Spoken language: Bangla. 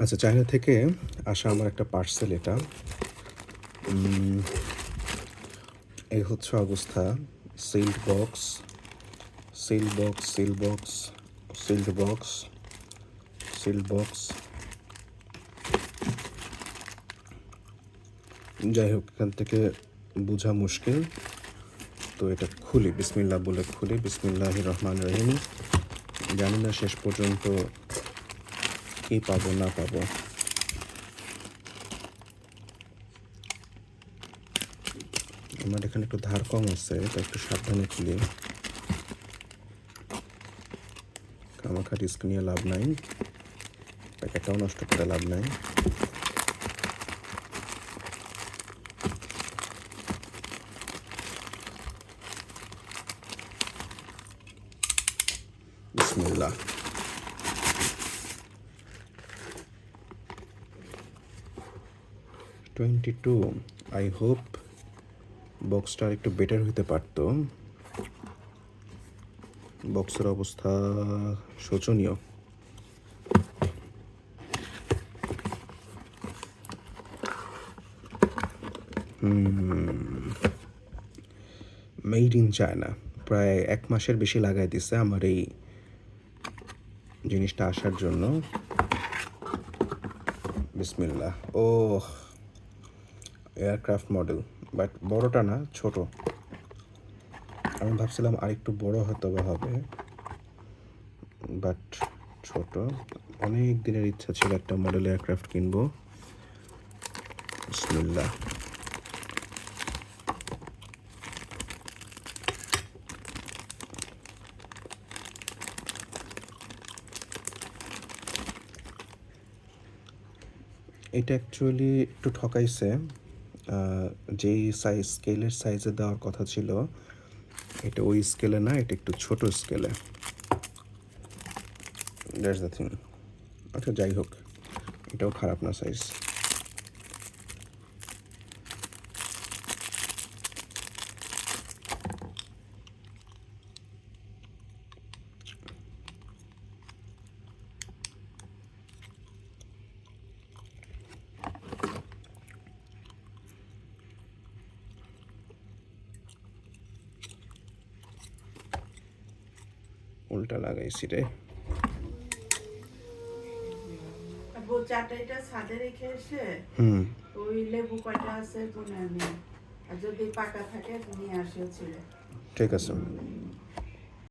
আচ্ছা, চায়না থেকে আসা আমার একটা পার্সেল এটা। এই হচ্ছে অবস্থা। Sealed box, seal box, seal box, sealed box, seal box. যাই হোক, এখান থেকে বোঝা মুশকিল। তো এটা খুলি, বিসমিল্লাহ বলে খুলি। বিসমিল্লাহির রহমান রহিম। জানি না শেষ পর্যন্ত কী পাবো না পাবো। আমার এখানে একটু ধার কম আছে, এটা একটু সাবধানে খুলি। খামাখা রিস্ক নিয়ে লাভ নাই, প্যাকেটটাও নষ্ট করে লাভ নাই। বিসমিল্লাহ। $22। আই হোপ বক্সটা একটু বেটার হইতে পারতো। বক্সের অবস্থা শোচনীয়। Made in China. প্রায় 1 মাসের বেশি লাগাই দিছে আমার এই জিনিসটা আসার জন্য। বিসমিল্লাহ। ও, এয়ারক্রাফট মডেল, বাট বড়টা না, ছোট। আমি ভাবছিলাম আরেকটু বড় হয়তো বা হবে, বাট ছোট। অনেক দিনের ইচ্ছা ছিল একটা মডেল এয়ারক্রাফট কিনবো। বিসমিল্লাহ। এটা অ্যাকচুয়ালি একটু ঠকাইছে। যেই স্কেলের সাইজে দেওয়ার কথা ছিল, এটা ওই স্কেলে না, এটা একটু ছোট স্কেলে। That's the thing. আচ্ছা, যাই হোক, এটাও খারাপ না সাইজ। উল্টা লাগাইছি রে। চাটাইটা ছাদে রেখে এসে ওই লেবু কয়টা আছে গুনে আনি, আর যদি পাকা থাকে নিয়ে আসিও ছিল। ঠিক আছে।